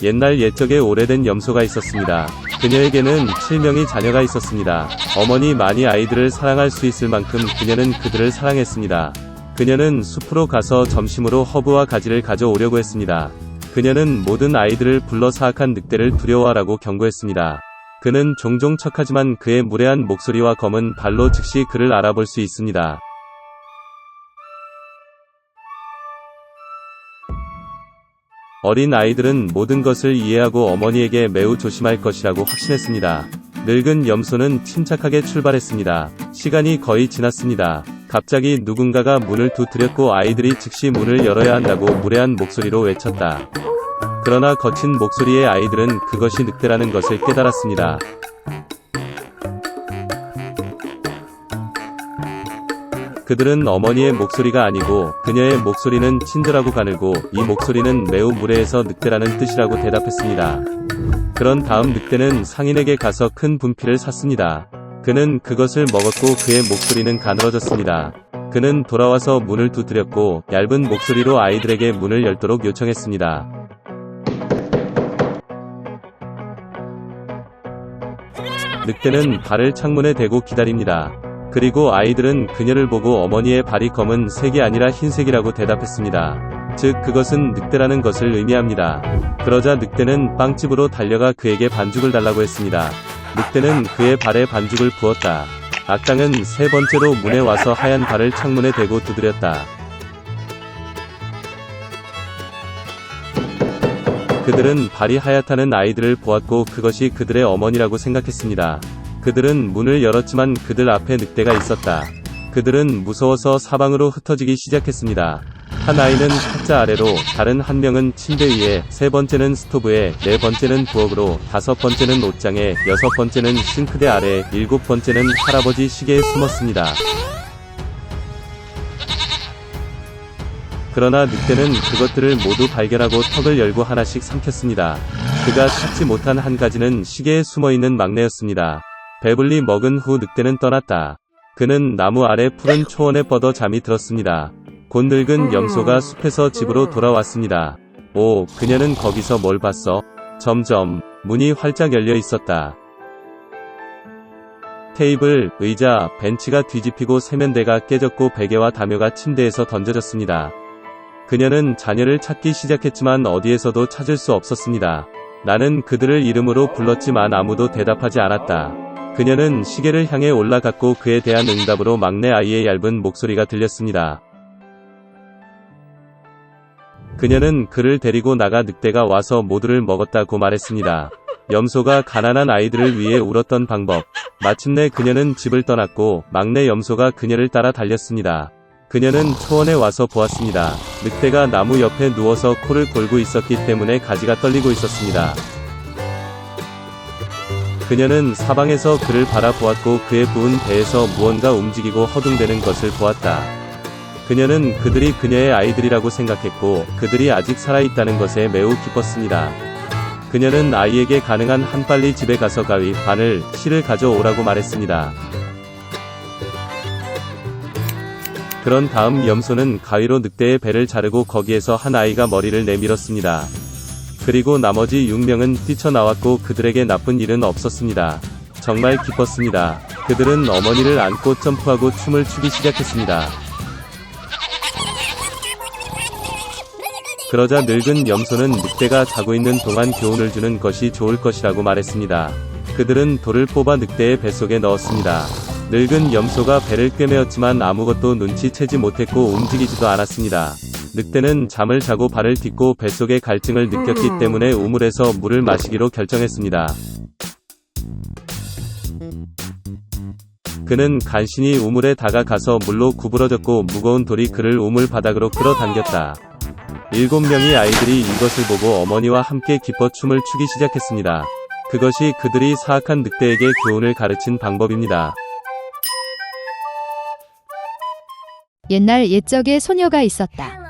옛날 옛적에 오래된 염소가 있었습니다. 그녀에게는 7명의 자녀가 있었습니다. 어머니 많이 아이들을 사랑할 수 있을 만큼 그녀는 그들을 사랑했습니다. 그녀는 숲으로 가서 점심으로 허브와 가지를 가져오려고 했습니다. 그녀는 모든 아이들을 불러 사악한 늑대를 두려워하라고 경고했습니다. 그는 종종 척하지만 그의 무례한 목소리와 검은 발로 즉시 그를 알아볼 수 있습니다. 어린 아이들은 모든 것을 이해하고 어머니에게 매우 조심할 것이라고 확신했습니다. 늙은 염소는 침착하게 출발했습니다. 시간이 거의 지났습니다. 갑자기 누군가가 문을 두드렸고 아이들이 즉시 문을 열어야 한다고 무례한 목소리로 외쳤다. 그러나 거친 목소리의 아이들은 그것이 늑대라는 것을 깨달았습니다. 그들은 어머니의 목소리가 아니고 그녀의 목소리는 친절하고 가늘고 이 목소리는 매우 무례해서 늑대라는 뜻이라고 대답했습니다. 그런 다음 늑대는 상인에게 가서 큰 분필을 샀습니다. 그는 그것을 먹었고 그의 목소리는 가늘어졌습니다. 그는 돌아와서 문을 두드렸고 얇은 목소리로 아이들에게 문을 열도록 요청했습니다. 늑대는 발을 창문에 대고 기다립니다. 그리고 아이들은 그녀를 보고 어머니의 발이 검은 색이 아니라 흰색이라고 대답했습니다. 즉 그것은 늑대라는 것을 의미합니다. 그러자 늑대는 빵집으로 달려가 그에게 반죽을 달라고 했습니다. 늑대는 그의 발에 반죽을 부었다. 악당은 세 번째로 문에 와서 하얀 발을 창문에 대고 두드렸다. 그들은 발이 하얗다는 아이들을 보았고 그것이 그들의 어머니라고 생각했습니다. 그들은 문을 열었지만 그들 앞에 늑대가 있었다. 그들은 무서워서 사방으로 흩어지기 시작했습니다. 한 아이는 탁자 아래로, 다른 한 명은 침대 위에, 세 번째는 스토브에, 네 번째는 부엌으로, 다섯 번째는 옷장에, 여섯 번째는 싱크대 아래, 일곱 번째는 할아버지 시계에 숨었습니다. 그러나 늑대는 그것들을 모두 발견하고 턱을 열고 하나씩 삼켰습니다. 그가 찾지 못한 한 가지는 시계에 숨어있는 막내였습니다. 배불리 먹은 후 늑대는 떠났다. 그는 나무 아래 푸른 초원에 뻗어 잠이 들었습니다. 곧 늙은 염소가 숲에서 집으로 돌아왔습니다. 오, 그녀는 거기서 뭘 봤어? 점점 문이 활짝 열려 있었다. 테이블, 의자, 벤치가 뒤집히고 세면대가 깨졌고 베개와 담요가 침대에서 던져졌습니다. 그녀는 자녀를 찾기 시작했지만 어디에서도 찾을 수 없었습니다. 나는 그들을 이름으로 불렀지만 아무도 대답하지 않았다. 그녀는 시계를 향해 올라갔고 그에 대한 응답으로 막내 아이의 얇은 목소리가 들렸습니다. 그녀는 그를 데리고 나가 늑대가 와서 모두를 먹었다고 말했습니다. 염소가 가난한 아이들을 위해 울었던 방법. 마침내 그녀는 집을 떠났고 막내 염소가 그녀를 따라 달렸습니다. 그녀는 초원에 와서 보았습니다. 늑대가 나무 옆에 누워서 코를 골고 있었기 때문에 가지가 떨리고 있었습니다. 그녀는 사방에서 그를 바라보았고 그의 부은 배에서 무언가 움직이고 허둥대는 것을 보았다. 그녀는 그들이 그녀의 아이들이라고 생각했고 그들이 아직 살아있다는 것에 매우 기뻤습니다. 그녀는 아이에게 가능한 한 빨리 집에 가서 가위, 바늘, 실을 가져오라고 말했습니다. 그런 다음 염소는 가위로 늑대의 배를 자르고 거기에서 한 아이가 머리를 내밀었습니다. 그리고 나머지 6명은 뛰쳐나왔고 그들에게 나쁜 일은 없었습니다. 정말 기뻤습니다. 그들은 어머니를 안고 점프하고 춤을 추기 시작했습니다. 그러자 늙은 염소는 늑대가 자고 있는 동안 교훈을 주는 것이 좋을 것이라고 말했습니다. 그들은 돌을 뽑아 늑대의 뱃속에 넣었습니다. 늙은 염소가 배를 꿰매었지만 아무것도 눈치채지 못했고 움직이지도 않았습니다. 늑대는 잠을 자고 발을 딛고 뱃속의 갈증을 느꼈기 때문에 우물에서 물을 마시기로 결정했습니다. 그는 간신히 우물에 다가가서 물로 구부러졌고 무거운 돌이 그를 우물 바닥으로 끌어당겼다. 7명의 아이들이 이것을 보고 어머니와 함께 기뻐 춤을 추기 시작했습니다. 그것이 그들이 사악한 늑대에게 교훈을 가르친 방법입니다. 옛날 옛적에 소녀가 있었다.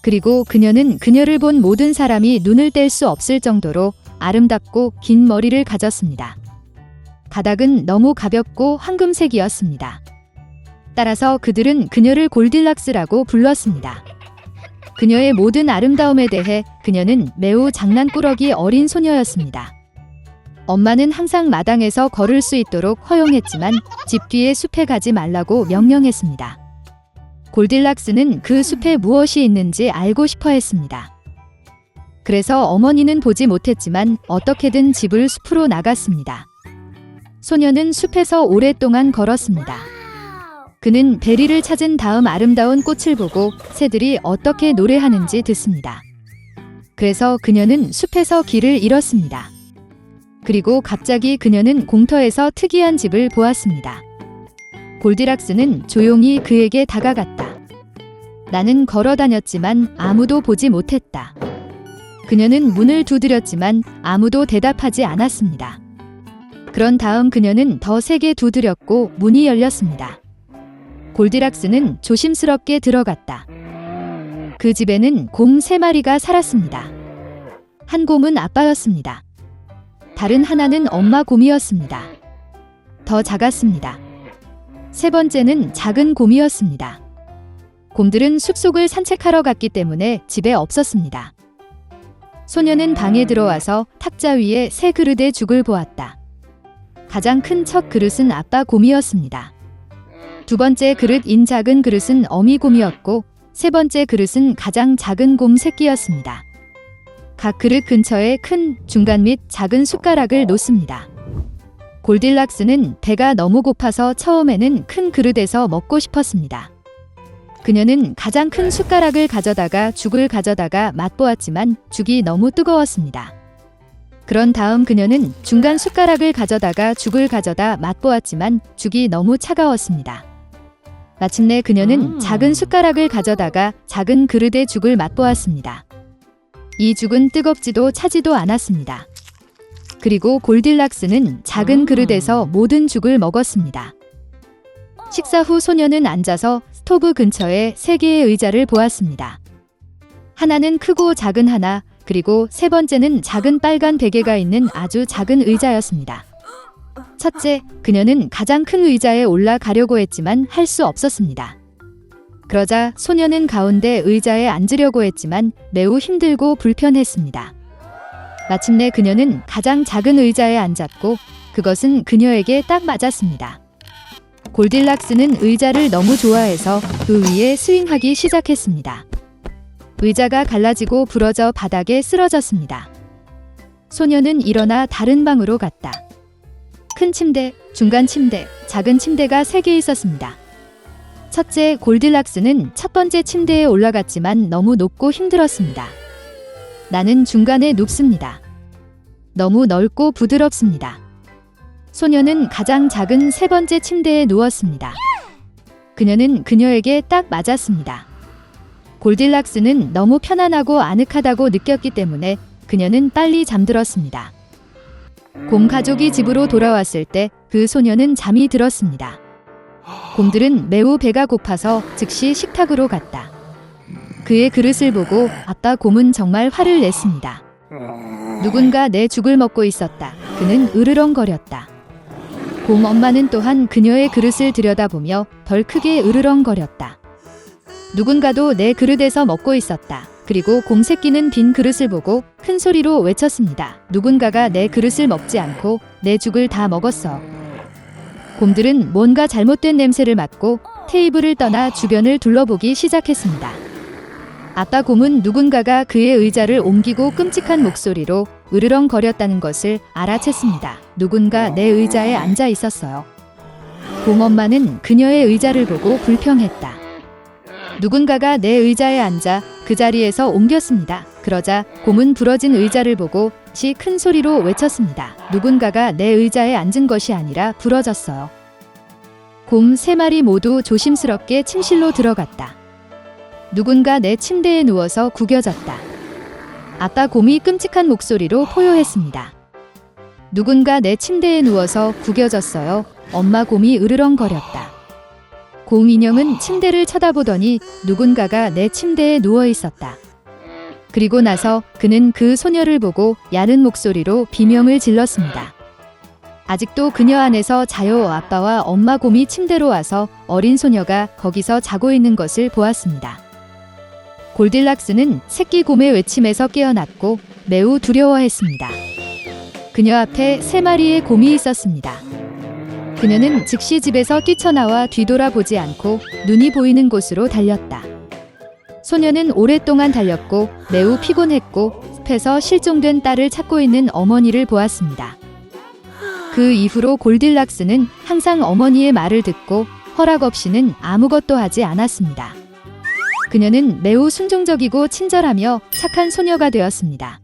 그리고 그녀는 그녀를 본 모든 사람이 눈을 뗄 수 없을 정도로 아름답고 긴 머리를 가졌습니다. 가닥은 너무 가볍고 황금색이었습니다. 따라서 그들은 그녀를 골딜락스라고 불렀습니다. 그녀의 모든 아름다움에 대해 그녀는 매우 장난꾸러기 어린 소녀였습니다. 엄마는 항상 마당에서 걸을 수 있도록 허용했지만 집 뒤의 숲에 가지 말라고 명령했습니다. 골딜락스는 그 숲에 무엇이 있는지 알고 싶어 했습니다. 그래서 어머니는 보지 못했지만 어떻게든 집을 숲으로 나갔습니다. 소녀는 숲에서 오랫동안 걸었습니다. 그는 베리를 찾은 다음 아름다운 꽃을 보고 새들이 어떻게 노래하는지 듣습니다. 그래서 그녀는 숲에서 길을 잃었습니다. 그리고 갑자기 그녀는 공터에서 특이한 집을 보았습니다. 골디락스는 조용히 그에게 다가갔다. 나는 걸어 다녔지만 아무도 보지 못했다. 그녀는 문을 두드렸지만 아무도 대답하지 않았습니다. 그런 다음 그녀는 더 세게 두드렸고 문이 열렸습니다. 골디락스는 조심스럽게 들어갔다. 그 집에는 곰 3마리가 살았습니다. 한 곰은 아빠였습니다. 다른 하나는 엄마 곰이었습니다. 더 작았습니다. 세 번째는 작은 곰이었습니다. 곰들은 숲속을 산책하러 갔기 때문에 집에 없었습니다. 소녀는 방에 들어와서 탁자 위에 새 그릇의 죽을 보았다. 가장 큰 첫 그릇은 아빠 곰이었습니다. 두 번째 그릇인 작은 그릇은 어미 곰이었고 세 번째 그릇은 가장 작은 곰 새끼였습니다. 각 그릇 근처에 큰, 중간 및 작은 숟가락을 놓습니다. 골딜락스는 배가 너무 고파서 처음에는 큰 그릇에서 먹고 싶었습니다. 그녀는 가장 큰 숟가락을 가져다가 죽을 가져다가 맛보았지만 죽이 너무 뜨거웠습니다. 그런 다음 그녀는 중간 숟가락을 가져다가 죽을 가져다 맛보았지만 죽이 너무 차가웠습니다. 마침내 그녀는 작은 숟가락을 가져다가 작은 그릇의 죽을 맛보았습니다. 이 죽은 뜨겁지도 차지도 않았습니다. 그리고 골딜락스는 작은 그릇에서 모든 죽을 먹었습니다. 식사 후 소녀는 앉아서 스토브 근처에 3개의 의자를 보았습니다. 하나는 크고 작은 하나, 그리고 세 번째는 작은 빨간 베개가 있는 아주 작은 의자였습니다. 첫째, 그녀는 가장 큰 의자에 올라가려고 했지만 할 수 없었습니다. 그러자 소녀는 가운데 의자에 앉으려고 했지만 매우 힘들고 불편했습니다. 마침내 그녀는 가장 작은 의자에 앉았고 그것은 그녀에게 딱 맞았습니다. 골딜락스는 의자를 너무 좋아해서 그 위에 스윙하기 시작했습니다. 의자가 갈라지고 부러져 바닥에 쓰러졌습니다. 소녀는 일어나 다른 방으로 갔다. 큰 침대, 중간 침대, 작은 침대가 3개 있었습니다. 첫째, 골딜락스는 첫 번째 침대에 올라갔지만 너무 높고 힘들었습니다. 나는 중간에 눕습니다. 너무 넓고 부드럽습니다. 소녀는 가장 작은 세 번째 침대에 누웠습니다. 그녀는 그녀에게 딱 맞았습니다. 골딜락스는 너무 편안하고 아늑하다고 느꼈기 때문에 그녀는 빨리 잠들었습니다. 곰 가족이 집으로 돌아왔을 때 그 소녀는 잠이 들었습니다. 곰들은 매우 배가 고파서 즉시 식탁으로 갔다. 그의 그릇을 보고 아빠 곰은 정말 화를 냈습니다. 누군가 내 죽을 먹고 있었다. 그는 으르렁거렸다. 곰 엄마는 또한 그녀의 그릇을 들여다보며 덜 크게 으르렁거렸다. 누군가도 내 그릇에서 먹고 있었다. 그리고 곰 새끼는 빈 그릇을 보고 큰 소리로 외쳤습니다. 누군가가 내 그릇을 먹지 않고 내 죽을 다 먹었어. 곰들은 뭔가 잘못된 냄새를 맡고 테이블을 떠나 주변을 둘러보기 시작했습니다. 아빠 곰은 누군가가 그의 의자를 옮기고 끔찍한 목소리로 으르렁거렸다는 것을 알아챘습니다. 누군가 내 의자에 앉아 있었어요. 곰 엄마는 그녀의 의자를 보고 불평했다. 누군가가 내 의자에 앉아 그 자리에서 옮겼습니다. 그러자 곰은 부러진 의자를 보고 큰 소리로 외쳤습니다. 누군가가 내 의자에 앉은 것이 아니라 부러졌어요. 곰 3마리 모두 조심스럽게 침실로 들어갔다. 누군가 내 침대에 누워서 구겨졌다. 아빠 곰이 끔찍한 목소리로 포효했습니다. 누군가 내 침대에 누워서 구겨졌어요. 엄마 곰이 으르렁거렸다. 곰 인형은 침대를 쳐다보더니 누군가가 내 침대에 누워 있었다. 그리고 나서 그는 그 소녀를 보고 야른 목소리로 비명을 질렀습니다. 아직도 그녀 안에서 자요. 아빠와 엄마 곰이 침대로 와서 어린 소녀가 거기서 자고 있는 것을 보았습니다. 골딜락스는 새끼 곰의 외침에서 깨어났고 매우 두려워했습니다. 그녀 앞에 3마리의 곰이 있었습니다. 그녀는 즉시 집에서 뛰쳐나와 뒤돌아보지 않고 눈이 보이는 곳으로 달렸다. 소녀는 오랫동안 달렸고 매우 피곤했고 숲에서 실종된 딸을 찾고 있는 어머니를 보았습니다. 그 이후로 골딜락스는 항상 어머니의 말을 듣고 허락 없이는 아무것도 하지 않았습니다. 그녀는 매우 순종적이고 친절하며 착한 소녀가 되었습니다.